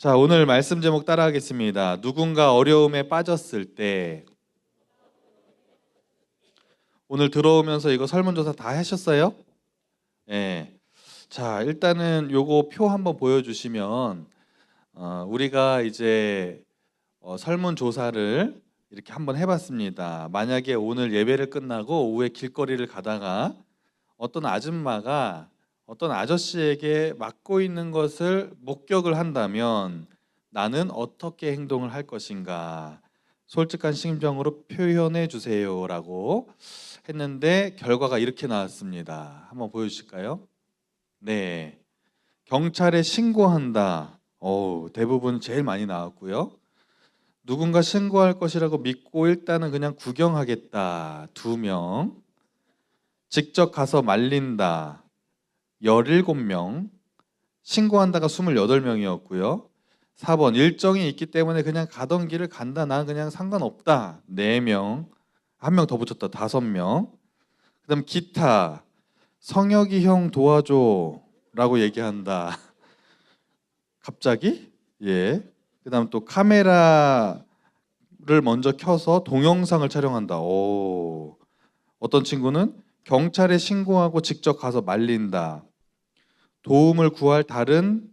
자, 오늘 말씀 제목 따라하겠습니다. 누군가 어려움에 빠졌을 때. 오늘 들어오면서 이거 설문조사 다 하셨어요? 네. 자, 일단은 요거 표 한번 보여주시면 우리가 이제 설문조사를 이렇게 한번 해봤습니다. 만약에 오늘 예배를 끝나고 오후에 길거리를 가다가 어떤 아줌마가 어떤 아저씨에게 맞고 있는 것을 목격을 한다면 나는 어떻게 행동을 할 것인가? 솔직한 심정으로 표현해 주세요라고 했는데 결과가 이렇게 나왔습니다. 한번 보여주실까요? 네, 경찰에 신고한다. 대부분 제일 많이 나왔고요. 누군가 신고할 것이라고 믿고 일단은 그냥 구경하겠다. 2명. 직접 가서 말린다. 17명. 신고한다가 28명이었고요. 4번 일정이 있기 때문에 그냥 가던 길을 간다. 난 그냥 상관없다. 4명. 한 명 더 붙였다. 5명. 그다음 기타. 성혁이 형 도와줘 라고 얘기한다. 갑자기? 예. 그다음 또 카메라를 먼저 켜서 동영상을 촬영한다. 어떤 친구는 경찰에 신고하고 직접 가서 말린다. 도움을 구할 다른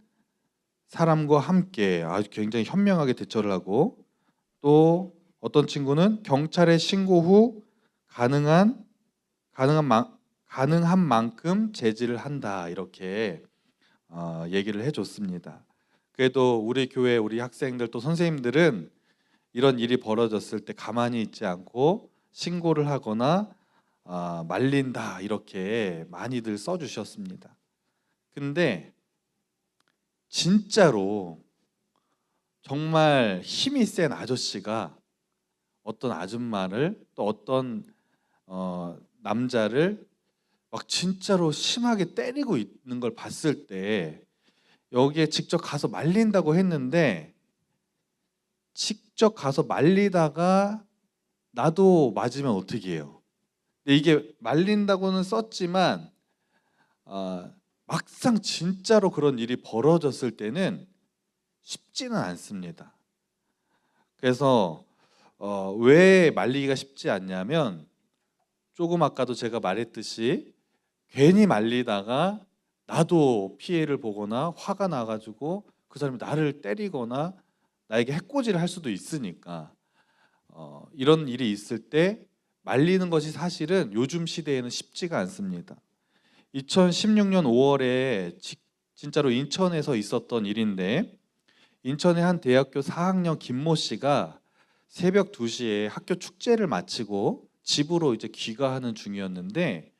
사람과 함께 아주 굉장히 현명하게 대처를 하고, 또 어떤 친구는 경찰에 신고 후 가능한 만큼 제지를 한다. 이렇게 얘기를 해줬습니다. 그래도 우리 교회 우리 학생들 또 선생님들은 이런 일이 벌어졌을 때 가만히 있지 않고 신고를 하거나 말린다 이렇게 많이들 써주셨습니다. 근데 진짜로 정말 힘이 센 아저씨가 어떤 아줌마를 또 어떤 남자를 막 진짜로 심하게 때리고 있는 걸 봤을 때 여기에 직접 가서 말린다고 했는데, 직접 가서 말리다가 나도 맞으면 어떻게 해요? 근데 이게 말린다고는 썼지만 막상 진짜로 그런 일이 벌어졌을 때는 쉽지는 않습니다. 그래서 왜 말리기가 쉽지 않냐면, 조금 아까도 제가 말했듯이 괜히 말리다가 나도 피해를 보거나 화가 나가지고 그 사람이 나를 때리거나 나에게 해코지를 할 수도 있으니까 이런 일이 있을 때 말리는 것이 사실은 요즘 시대에는 쉽지가 않습니다. 2016년 5월에 진짜로 인천에서 있었던 일인데, 인천의 한 대학교 4학년 김모 씨가 새벽 2시에 학교 축제를 마치고 집으로 이제 귀가하는 중이었는데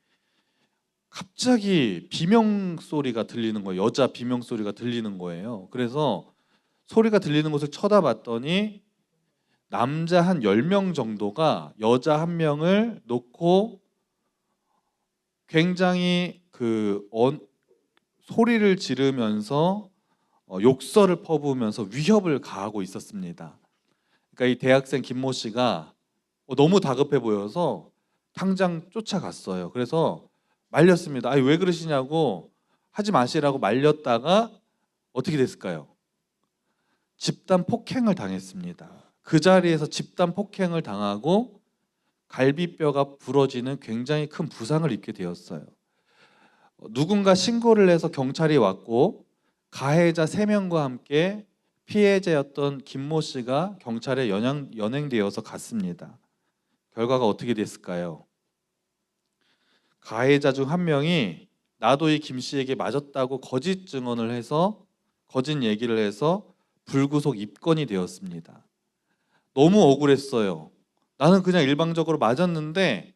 갑자기 비명 소리가 들리는 거예요. 여자 비명 소리가 들리는 거예요. 그래서 소리가 들리는 곳을 쳐다봤더니 남자 한 10명 정도가 여자 1명을 놓고 굉장히 소리를 지르면서 욕설을 퍼부으면서 위협을 가하고 있었습니다. 그러니까 이 대학생 김모 씨가 너무 다급해 보여서 당장 쫓아갔어요. 그래서 말렸습니다. 아니, 왜 그러시냐고, 하지 마시라고 말렸다가 어떻게 됐을까요? 집단 폭행을 당했습니다. 그 자리에서 집단 폭행을 당하고 갈비뼈가 부러지는 굉장히 큰 부상을 입게 되었어요. 누군가 신고를 해서 경찰이 왔고 가해자 3명과 함께 피해자였던 김모 씨가 경찰에 연행되어서 갔습니다. 결과가 어떻게 됐을까요? 가해자 중 1명이 나도 이 김 씨에게 맞았다고 거짓 증언을 해서, 거짓 얘기를 해서 불구속 입건이 되었습니다. 너무 억울했어요. 나는 그냥 일방적으로 맞았는데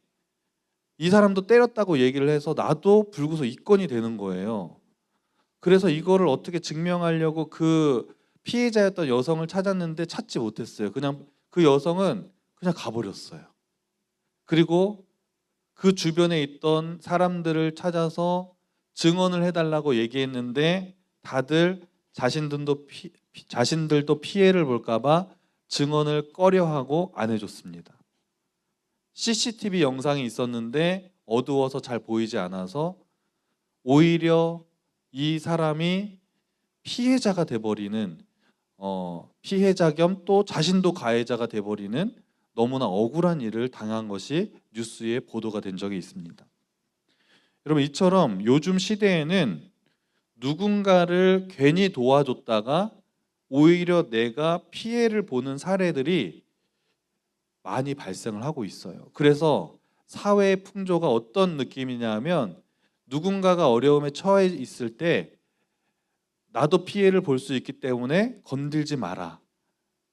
이 사람도 때렸다고 얘기를 해서 나도 불구속 입건이 되는 거예요. 그래서 이거를 어떻게 증명하려고 그 피해자였던 여성을 찾았는데 찾지 못했어요. 그냥 그 여성은 그냥 가버렸어요. 그리고 그 주변에 있던 사람들을 찾아서 증언을 해달라고 얘기했는데 다들 자신들도 피해를 볼까봐 증언을 꺼려하고 안 해줬습니다. CCTV 영상이 있었는데 어두워서 잘 보이지 않아서 오히려 이 사람이 피해자가 돼버리는 피해자 겸 또 자신도 가해자가 돼버리는 너무나 억울한 일을 당한 것이 뉴스에 보도가 된 적이 있습니다. 여러분, 이처럼 요즘 시대에는 누군가를 괜히 도와줬다가 오히려 내가 피해를 보는 사례들이 많이 발생을 하고 있어요. 그래서 사회의 풍조가 어떤 느낌이냐면, 누군가가 어려움에 처해 있을 때 나도 피해를 볼 수 있기 때문에 건들지 마라,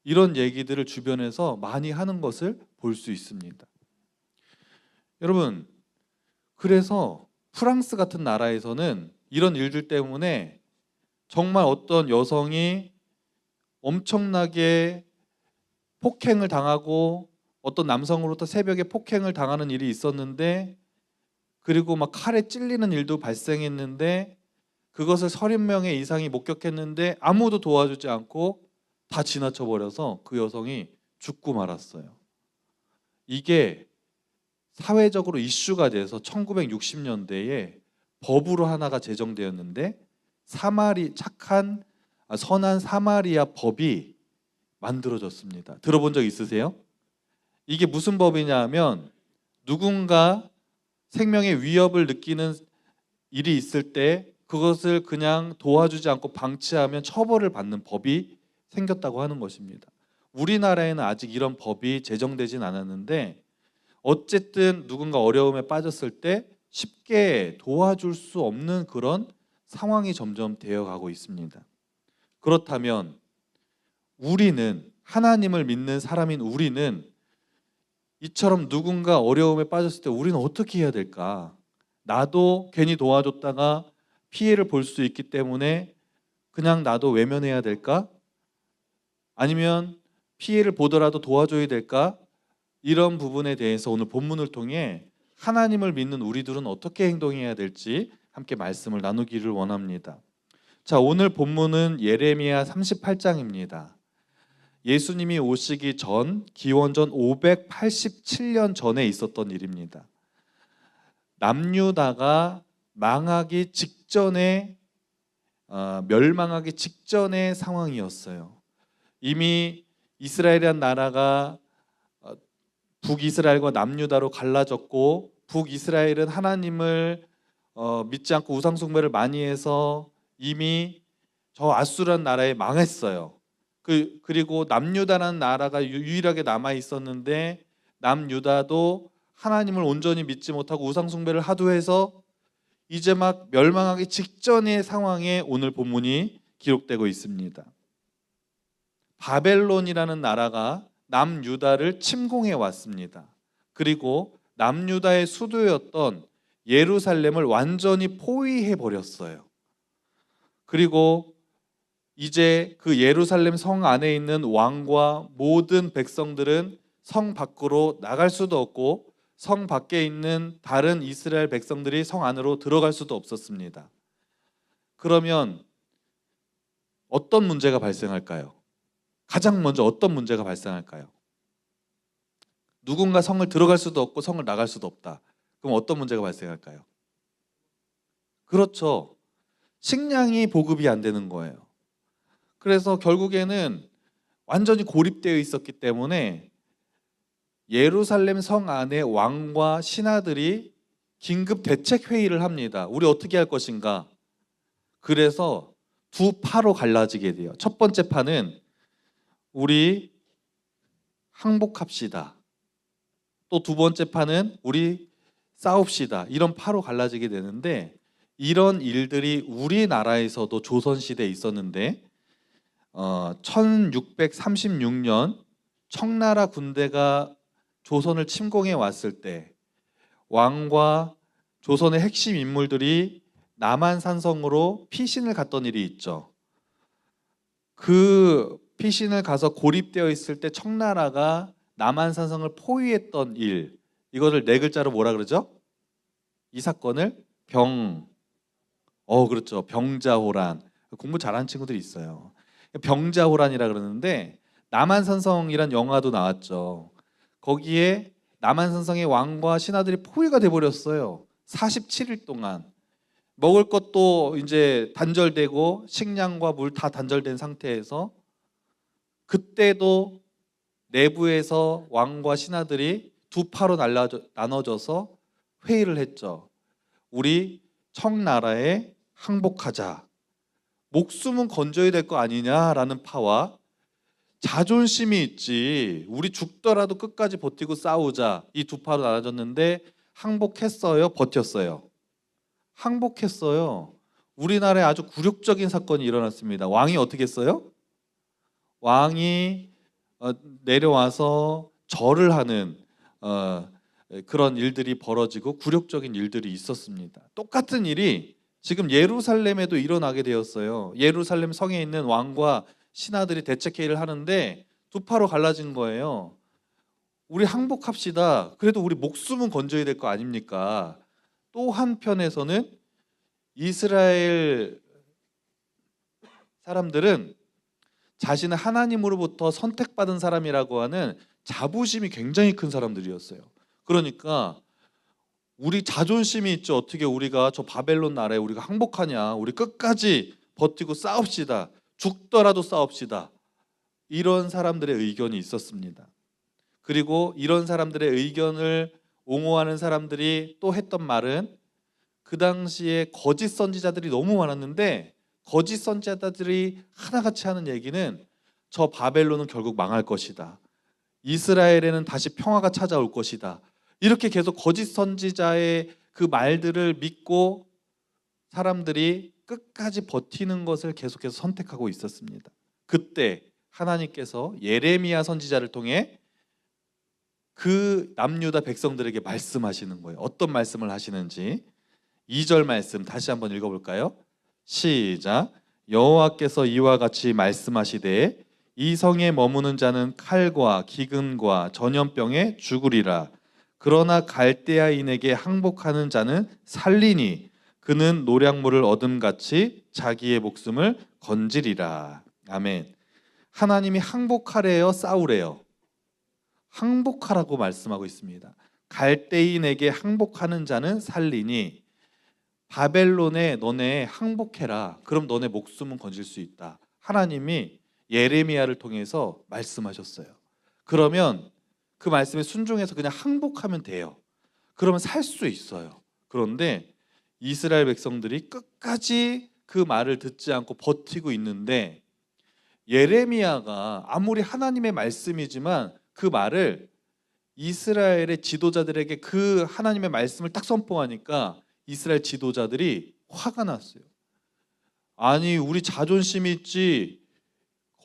이런 얘기들을 주변에서 많이 하는 것을 볼 수 있습니다. 여러분, 그래서 프랑스 같은 나라에서는 이런 일들 때문에 정말 어떤 여성이 엄청나게 폭행을 당하고 어떤 남성으로부터 새벽에 폭행을 당하는 일이 있었는데, 그리고 막 칼에 찔리는 일도 발생했는데, 그것을 30명의 이상이 목격했는데 아무도 도와주지 않고 다 지나쳐 버려서 그 여성이 죽고 말았어요. 이게 사회적으로 이슈가 돼서 1960년대에 법으로 하나가 제정되었는데, 선한 사마리아 법이 만들어졌습니다. 들어본 적 있으세요? 이게 무슨 법이냐 하면, 누군가 생명의 위협을 느끼는 일이 있을 때 그것을 그냥 도와주지 않고 방치하면 처벌을 받는 법이 생겼다고 하는 것입니다. 우리나라에는 아직 이런 법이 제정되진 않았는데, 어쨌든 누군가 어려움에 빠졌을 때 쉽게 도와줄 수 없는 그런 상황이 점점 되어가고 있습니다. 그렇다면 우리는, 하나님을 믿는 사람인 우리는 이처럼 누군가 어려움에 빠졌을 때 우리는 어떻게 해야 될까? 나도 괜히 도와줬다가 피해를 볼 수 있기 때문에 그냥 나도 외면해야 될까? 아니면 피해를 보더라도 도와줘야 될까? 이런 부분에 대해서 오늘 본문을 통해 하나님을 믿는 우리들은 어떻게 행동해야 될지 함께 말씀을 나누기를 원합니다. 자, 오늘 본문은 예레미야 38장입니다. 예수님이 오시기 전, 기원전 587년 전에 있었던 일입니다. 남유다가 멸망하기 직전의 상황이었어요. 이미 이스라엘이란 나라가 북이스라엘과 남유다로 갈라졌고, 북이스라엘은 하나님을 믿지 않고 우상숭배를 많이 해서 이미 저 아수르라는 나라에 망했어요. 그리고 남유다라는 나라가 유일하게 남아 있었는데, 남유다도 하나님을 온전히 믿지 못하고 우상숭배를 하도 해서 이제 막 멸망하기 직전의 상황에 오늘 본문이 기록되고 있습니다. 바벨론이라는 나라가 남유다를 침공해 왔습니다. 그리고 남유다의 수도였던 예루살렘을 완전히 포위해 버렸어요. 그리고 이제 그 예루살렘 성 안에 있는 왕과 모든 백성들은 성 밖으로 나갈 수도 없고, 성 밖에 있는 다른 이스라엘 백성들이 성 안으로 들어갈 수도 없었습니다. 그러면 어떤 문제가 발생할까요? 가장 먼저 어떤 문제가 발생할까요? 누군가 성을 들어갈 수도 없고 성을 나갈 수도 없다. 그럼 어떤 문제가 발생할까요? 그렇죠. 식량이 보급이 안 되는 거예요. 그래서 결국에는 완전히 고립되어 있었기 때문에 예루살렘 성 안에 왕과 신하들이 긴급 대책 회의를 합니다. 우리 어떻게 할 것인가? 그래서 두 파로 갈라지게 돼요. 첫 번째 파는 우리 항복합시다. 또 두 번째 파는 우리 싸웁시다. 이런 파로 갈라지게 되는데, 이런 일들이 우리나라에서도 조선시대에 있었는데, 1636년 청나라 군대가 조선을 침공해 왔을 때 왕과 조선의 핵심 인물들이 남한산성으로 피신을 갔던 일이 있죠. 그 피신을 가서 고립되어 있을 때 청나라가 남한산성을 포위했던 일, 이거를 네 글자로 뭐라 그러죠? 이 사건을 그렇죠. 병자호란. 공부 잘하는 친구들이 있어요. 병자호란이라 그러는데, 남한산성이란 영화도 나왔죠. 거기에 남한산성의 왕과 신하들이 포위가 돼버렸어요. 47일 동안 먹을 것도 이제 단절되고 식량과 물 다 단절된 상태에서 그때도 내부에서 왕과 신하들이 두 파로 나눠져서 회의를 했죠. 우리 청나라에 항복하자. 목숨은 건져야 될 거 아니냐라는 파와 자존심이 있지, 우리 죽더라도 끝까지 버티고 싸우자, 이 두 파로 나눠졌는데 항복했어요, 버텼어요? 항복했어요. 우리나라에 아주 굴욕적인 사건이 일어났습니다. 왕이 어떻게 했어요? 왕이 내려와서 절을 하는 그런 일들이 벌어지고 굴욕적인 일들이 있었습니다. 똑같은 일이 지금 예루살렘에도 일어나게 되었어요. 예루살렘 성에 있는 왕과 신하들이 대책회의를 하는데 두 파로 갈라진 거예요. 우리 항복합시다. 그래도 우리 목숨은 건져야 될 거 아닙니까? 또 한편에서는 이스라엘 사람들은 자신은 하나님으로부터 선택받은 사람이라고 하는 자부심이 굉장히 큰 사람들이었어요. 그러니까 우리 자존심이 있죠. 어떻게 우리가 저 바벨론 나라에 우리가 항복하냐, 우리 끝까지 버티고 싸웁시다, 죽더라도 싸웁시다, 이런 사람들의 의견이 있었습니다. 그리고 이런 사람들의 의견을 옹호하는 사람들이 또 했던 말은, 그 당시에 거짓 선지자들이 너무 많았는데 거짓 선지자들이 하나같이 하는 얘기는 저 바벨론은 결국 망할 것이다, 이스라엘에는 다시 평화가 찾아올 것이다, 이렇게 계속 거짓 선지자의 그 말들을 믿고 사람들이 끝까지 버티는 것을 계속해서 선택하고 있었습니다. 그때 하나님께서 예레미야 선지자를 통해 그 남유다 백성들에게 말씀하시는 거예요. 어떤 말씀을 하시는지 2절 말씀 다시 한번 읽어볼까요? 시작. 여호와께서 이와 같이 말씀하시되 이 성에 머무는 자는 칼과 기근과 전염병에 죽으리라. 그러나 갈대아인에게 항복하는 자는 살리니 그는 노량물을 얻음같이 자기의 목숨을 건지리라. 아멘. 하나님이 항복하래요, 싸우래요? 항복하라고 말씀하고 있습니다. 갈대인에게 항복하는 자는 살리니, 바벨론에 너네 항복해라. 그럼 너네 목숨은 건질 수 있다. 하나님이 예레미야를 통해서 말씀하셨어요. 그러면 그 말씀에 순종해서 그냥 항복하면 돼요. 그러면 살 수 있어요. 그런데 이스라엘 백성들이 끝까지 그 말을 듣지 않고 버티고 있는데, 예레미야가 아무리 하나님의 말씀이지만 그 말을 이스라엘의 지도자들에게 그 하나님의 말씀을 딱 선포하니까 이스라엘 지도자들이 화가 났어요. 아니, 우리 자존심이 있지,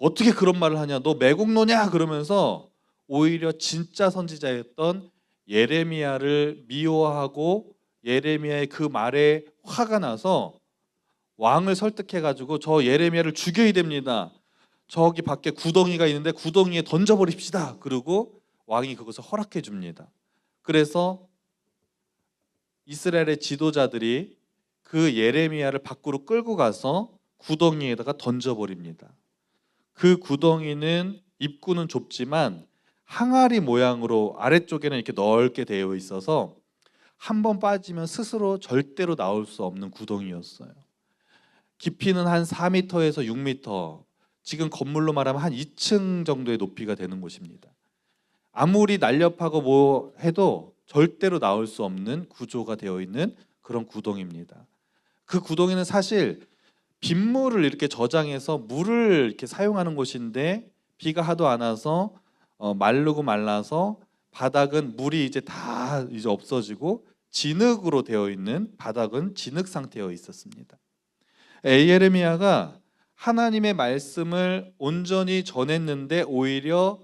어떻게 그런 말을 하냐, 너 매국노냐, 그러면서 오히려 진짜 선지자였던 예레미야를 미워하고 예레미야의 그 말에 화가 나서 왕을 설득해가지고 저 예레미야를 죽여야 됩니다, 저기 밖에 구덩이가 있는데 구덩이에 던져버립시다, 그리고 왕이 그것을 허락해 줍니다. 그래서 이스라엘의 지도자들이 그 예레미야를 밖으로 끌고 가서 구덩이에다가 던져버립니다. 그 구덩이는 입구는 좁지만 항아리 모양으로 아래쪽에는 이렇게 넓게 되어 있어서 한 번 빠지면 스스로 절대로 나올 수 없는 구덩이였어요. 깊이는 한 4m에서 6m, 지금 건물로 말하면 한 2층 정도의 높이가 되는 곳입니다. 아무리 날렵하고 뭐 해도 절대로 나올 수 없는 구조가 되어 있는 그런 구덩이입니다. 그 구덩이는 사실 빗물을 이렇게 저장해서 물을 이렇게 사용하는 곳인데, 비가 하도 안 와서 마르고 말라서 바닥은 물이 이제 다 이제 없어지고 진흙으로 되어 있는, 바닥은 진흙 상태여 있었습니다. 예레미야가 하나님의 말씀을 온전히 전했는데 오히려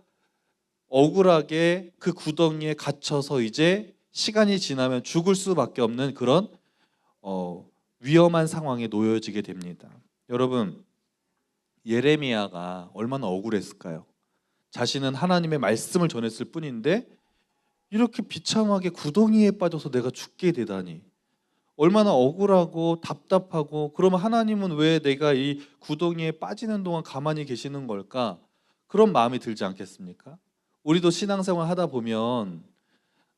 억울하게 그 구덩이에 갇혀서 이제 시간이 지나면 죽을 수밖에 없는 그런 위험한 상황에 놓여지게 됩니다. 여러분, 예레미야가 얼마나 억울했을까요? 자신은 하나님의 말씀을 전했을 뿐인데 이렇게 비참하게 구덩이에 빠져서 내가 죽게 되다니, 얼마나 억울하고 답답하고, 그러면 하나님은 왜 내가 이 구덩이에 빠지는 동안 가만히 계시는 걸까? 그런 마음이 들지 않겠습니까? 우리도 신앙생활 하다 보면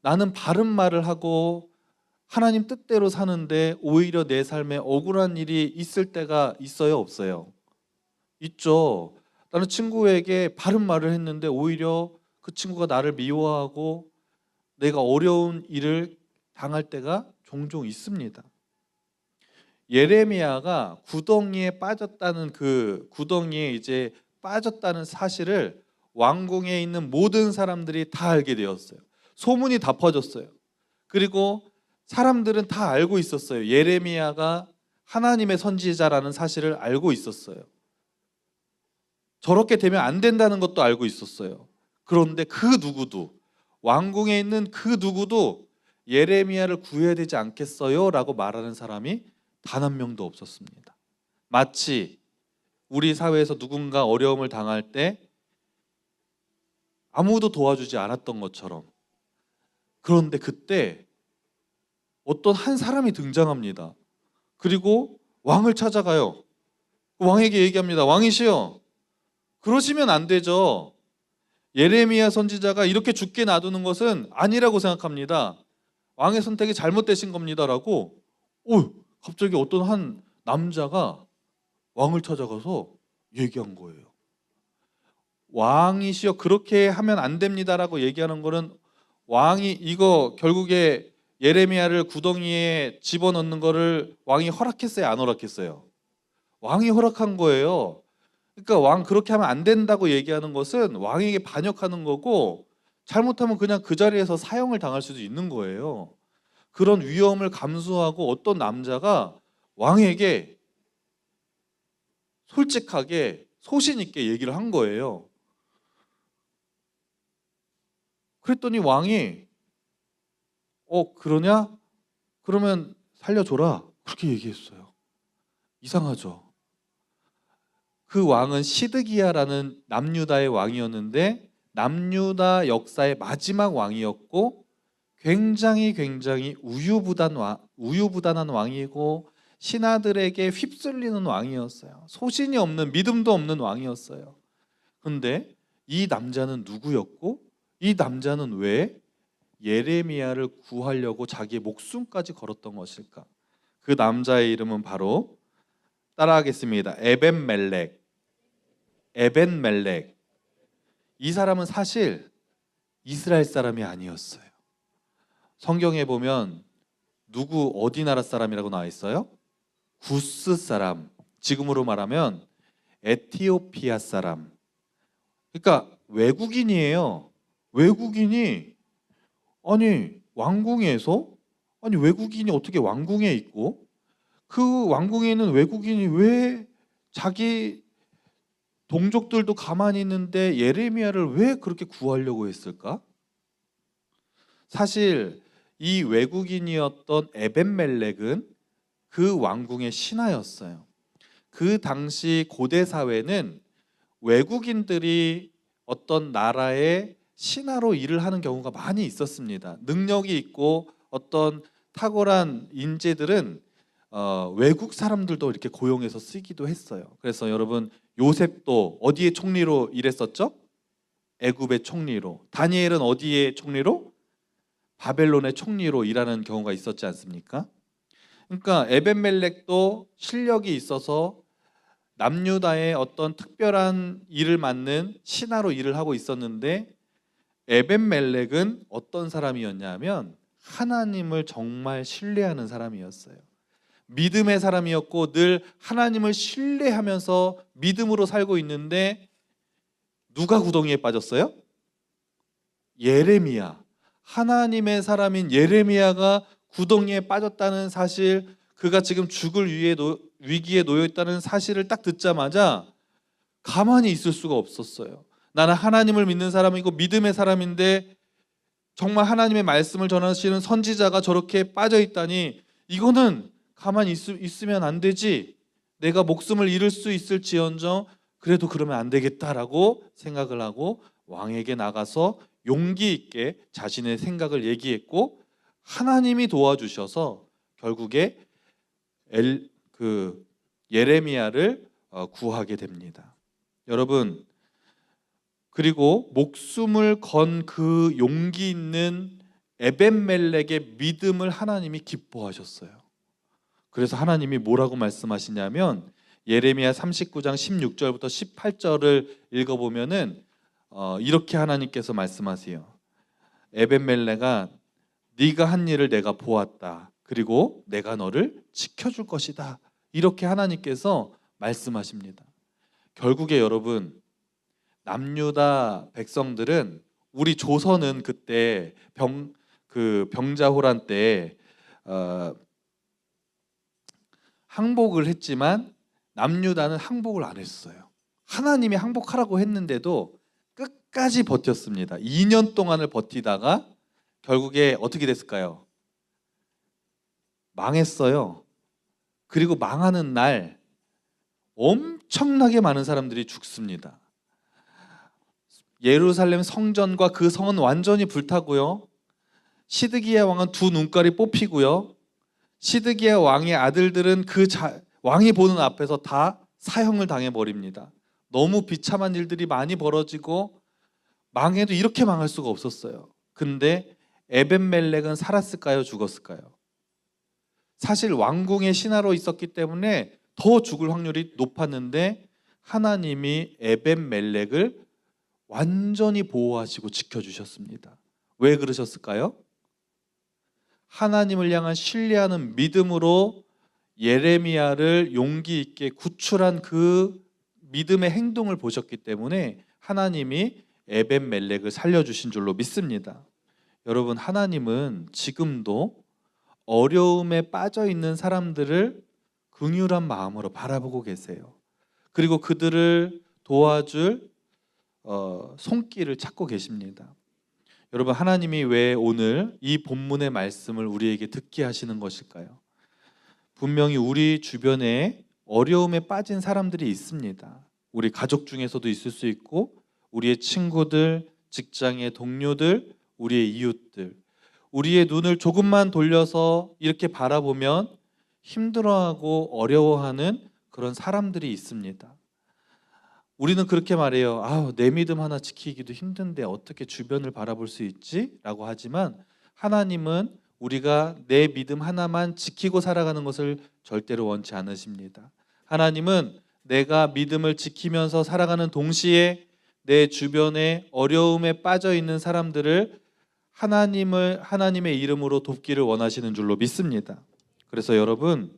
나는 바른 말을 하고 하나님 뜻대로 사는데 오히려 내 삶에 억울한 일이 있을 때가 있어요, 없어요? 있죠. 다른 친구에게 바른 말을 했는데 오히려 그 친구가 나를 미워하고 내가 어려운 일을 당할 때가 종종 있습니다. 예레미야가 구덩이에 빠졌다는 그 구덩이에 이제 빠졌다는 사실을 왕궁에 있는 모든 사람들이 다 알게 되었어요. 소문이 다 퍼졌어요. 그리고 사람들은 다 알고 있었어요. 예레미야가 하나님의 선지자라는 사실을 알고 있었어요. 저렇게 되면 안 된다는 것도 알고 있었어요. 그런데 그 누구도, 왕궁에 있는 그 누구도 예레미야를 구해야 되지 않겠어요? 라고 말하는 사람이 단 한 명도 없었습니다. 마치 우리 사회에서 누군가 어려움을 당할 때 아무도 도와주지 않았던 것처럼. 그런데 그때 어떤 한 사람이 등장합니다. 그리고 왕을 찾아가요. 왕에게 얘기합니다. 왕이시여, 그러시면 안 되죠. 예레미야 선지자가 이렇게 죽게 놔두는 것은 아니라고 생각합니다. 왕의 선택이 잘못되신 겁니다라고 갑자기 어떤 한 남자가 왕을 찾아가서 얘기한 거예요. 왕이시여, 그렇게 하면 안 됩니다라고 얘기하는 거는 왕이 이거 결국에 예레미야를 구덩이에 집어넣는 거를 왕이 허락했어요, 안 허락했어요? 왕이 허락한 거예요. 그러니까 왕 그렇게 하면 안 된다고 얘기하는 것은 왕에게 반역하는 거고, 잘못하면 그냥 그 자리에서 사형을 당할 수도 있는 거예요. 그런 위험을 감수하고 어떤 남자가 왕에게 솔직하게 소신 있게 얘기를 한 거예요. 그랬더니 왕이 그러냐? 그러면 살려줘라, 그렇게 얘기했어요. 이상하죠? 그 왕은 시드기야라는 남유다의 왕이었는데 남유다 역사의 마지막 왕이었고 굉장히 우유부단한 왕이고 신하들에게 휩쓸리는 왕이었어요. 소신이 없는, 믿음도 없는 왕이었어요. 그런데 이 남자는 누구였고, 이 남자는 왜 예레미야를 구하려고 자기의 목숨까지 걸었던 것일까? 그 남자의 이름은 바로, 따라하겠습니다, 에벤멜렉. 이 사람은 사실 이스라엘 사람이 아니었어요. 성경에 보면 어디 나라 사람이라고 나와 있어요? 구스 사람, 지금으로 말하면 에티오피아 사람. 그러니까 외국인이에요. 외국인이 왕궁에서 외국인이 어떻게 왕궁에 있고, 그 왕궁에 있는 외국인이 왜 자기 동족들도 가만히 있는데 예레미야를 왜 그렇게 구하려고 했을까? 사실 이 외국인이었던 에벤멜렉은 그 왕궁의 신하였어요. 그 당시 고대 사회는 외국인들이 어떤 나라의 신하로 일을 하는 경우가 많이 있었습니다. 능력이 있고 어떤 탁월한 인재들은 외국 사람들도 이렇게 고용해서 쓰기도 했어요. 그래서 여러분, 요셉도 어디의 총리로 일했었죠? 애굽의 총리로. 다니엘은 어디의 총리로? 바벨론의 총리로 일하는 경우가 있었지 않습니까? 그러니까 에벤멜렉도 실력이 있어서 남유다의 어떤 특별한 일을 맡는 신하로 일을 하고 있었는데, 에벤멜렉은 어떤 사람이었냐면 하나님을 정말 신뢰하는 사람이었어요. 믿음의 사람이었고 늘 하나님을 신뢰하면서 믿음으로 살고 있는데, 누가 구덩이에 빠졌어요? 예레미야. 하나님의 사람인 예레미야가 구덩이에 빠졌다는 사실, 그가 지금 죽을 위기에 놓여 있다는 사실을 딱 듣자마자 가만히 있을 수가 없었어요. 나는 하나님을 믿는 사람이고 믿음의 사람인데 정말 하나님의 말씀을 전하시는 선지자가 저렇게 빠져 있다니, 이거는 가만히 있으면 안 되지. 내가 목숨을 잃을 수 있을지언정 그래도 그러면 안 되겠다라고 생각을 하고 왕에게 나가서 용기 있게 자신의 생각을 얘기했고, 하나님이 도와주셔서 결국에 예레미야를 구하게 됩니다. 여러분, 그리고 목숨을 건 그 용기 있는 에벤멜렉의 믿음을 하나님이 기뻐하셨어요. 그래서 하나님이 뭐라고 말씀하시냐면 예레미야 39장 16절부터 18절을 읽어보면은 이렇게 하나님께서 말씀하세요. 에벤멜레가 네가 한 일을 내가 보았다. 그리고 내가 너를 지켜줄 것이다. 이렇게 하나님께서 말씀하십니다. 결국에 여러분, 남유다 백성들은 우리 조선은 그때 병자호란 때 항복을 했지만 남유다는 항복을 안 했어요. 하나님이 항복하라고 했는데도 끝까지 버텼습니다. 2년 동안을 버티다가 결국에 어떻게 됐을까요? 망했어요. 그리고 망하는 날 엄청나게 많은 사람들이 죽습니다. 예루살렘 성전과 그 성은 완전히 불타고요. 시드기야 왕은 두 눈깔이 뽑히고요. 시드기야 왕의 아들들은 왕이 보는 앞에서 다 사형을 당해버립니다. 너무 비참한 일들이 많이 벌어지고 망해도 이렇게 망할 수가 없었어요. 근데 에벤멜렉은 살았을까요? 죽었을까요? 사실 왕궁의 신하로 있었기 때문에 더 죽을 확률이 높았는데 하나님이 에벤멜렉을 완전히 보호하시고 지켜주셨습니다. 왜 그러셨을까요? 하나님을 향한 신뢰하는 믿음으로 예레미야를 용기 있게 구출한 그 믿음의 행동을 보셨기 때문에 하나님이 에벤멜렉을 살려주신 줄로 믿습니다. 여러분, 하나님은 지금도 어려움에 빠져 있는 사람들을 긍휼한 마음으로 바라보고 계세요. 그리고 그들을 도와줄 손길을 찾고 계십니다. 여러분, 하나님이 왜 오늘 이 본문의 말씀을 우리에게 듣게 하시는 것일까요? 분명히 우리 주변에 어려움에 빠진 사람들이 있습니다. 우리 가족 중에서도 있을 수 있고 우리의 친구들, 직장의 동료들, 우리의 이웃들, 우리의 눈을 조금만 돌려서 이렇게 바라보면 힘들어하고 어려워하는 그런 사람들이 있습니다. 우리는 그렇게 말해요. 내 믿음 하나 지키기도 힘든데 어떻게 주변을 바라볼 수 있지? 라고 하지만 하나님은 우리가 내 믿음 하나만 지키고 살아가는 것을 절대로 원치 않으십니다. 하나님은 내가 믿음을 지키면서 살아가는 동시에 내 주변에 어려움에 빠져 있는 사람들을 하나님의 이름으로 돕기를 원하시는 줄로 믿습니다. 그래서 여러분,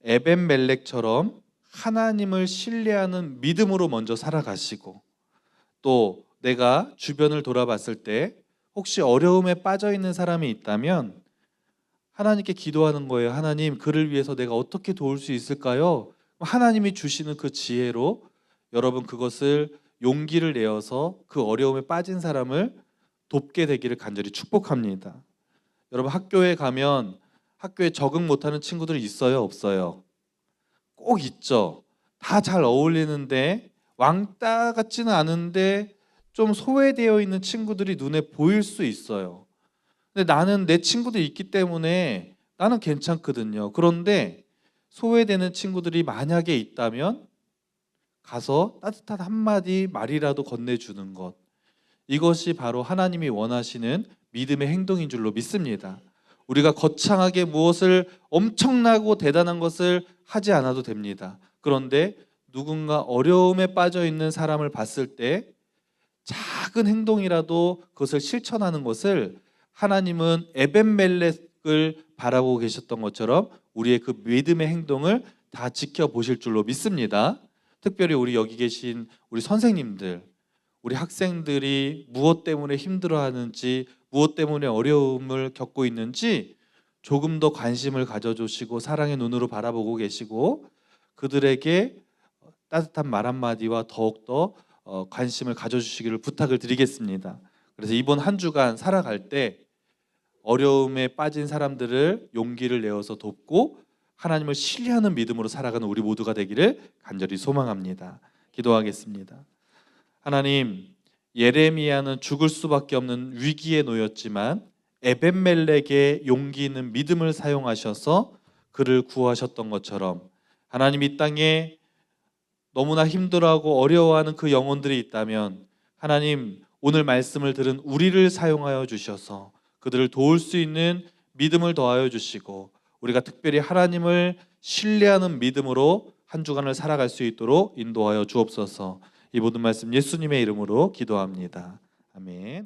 에벤멜렉처럼 하나님을 신뢰하는 믿음으로 먼저 살아가시고 또 내가 주변을 돌아봤을 때 혹시 어려움에 빠져 있는 사람이 있다면 하나님께 기도하는 거예요. 하나님, 그를 위해서 내가 어떻게 도울 수 있을까요? 하나님이 주시는 그 지혜로 여러분 그것을 용기를 내어서 그 어려움에 빠진 사람을 돕게 되기를 간절히 축복합니다. 여러분, 학교에 가면 학교에 적응 못하는 친구들이 있어요? 없어요? 꼭 있죠. 다 잘 어울리는데 왕따 같지는 않은데 좀 소외되어 있는 친구들이 눈에 보일 수 있어요. 근데 나는 내 친구들이 있기 때문에 나는 괜찮거든요. 그런데 소외되는 친구들이 만약에 있다면 가서 따뜻한 한마디 말이라도 건네주는 것, 이것이 바로 하나님이 원하시는 믿음의 행동인 줄로 믿습니다. 우리가 거창하게 무엇을 엄청나고 대단한 것을 하지 않아도 됩니다. 그런데 누군가 어려움에 빠져 있는 사람을 봤을 때 작은 행동이라도 그것을 실천하는 것을 하나님은 에벤멜렉을 바라보고 계셨던 것처럼 우리의 그 믿음의 행동을 다 지켜보실 줄로 믿습니다. 특별히 우리 여기 계신 우리 선생님들, 우리 학생들이 무엇 때문에 힘들어하는지, 무엇 때문에 어려움을 겪고 있는지 조금 더 관심을 가져주시고 사랑의 눈으로 바라보고 계시고 그들에게 따뜻한 말 한마디와 더욱더 관심을 가져주시기를 부탁을 드리겠습니다. 그래서 이번 한 주간 살아갈 때 어려움에 빠진 사람들을 용기를 내어서 돕고 하나님을 신뢰하는 믿음으로 살아가는 우리 모두가 되기를 간절히 소망합니다. 기도하겠습니다. 하나님, 예레미야는 죽을 수밖에 없는 위기에 놓였지만 에벤멜렉의 용기 있는 믿음을 사용하셔서 그를 구하셨던 것처럼 하나님, 이 땅에 너무나 힘들어하고 어려워하는 그 영혼들이 있다면 하나님, 오늘 말씀을 들은 우리를 사용하여 주셔서 그들을 도울 수 있는 믿음을 더하여 주시고 우리가 특별히 하나님을 신뢰하는 믿음으로 한 주간을 살아갈 수 있도록 인도하여 주옵소서. 이 모든 말씀 예수님의 이름으로 기도합니다. 아멘.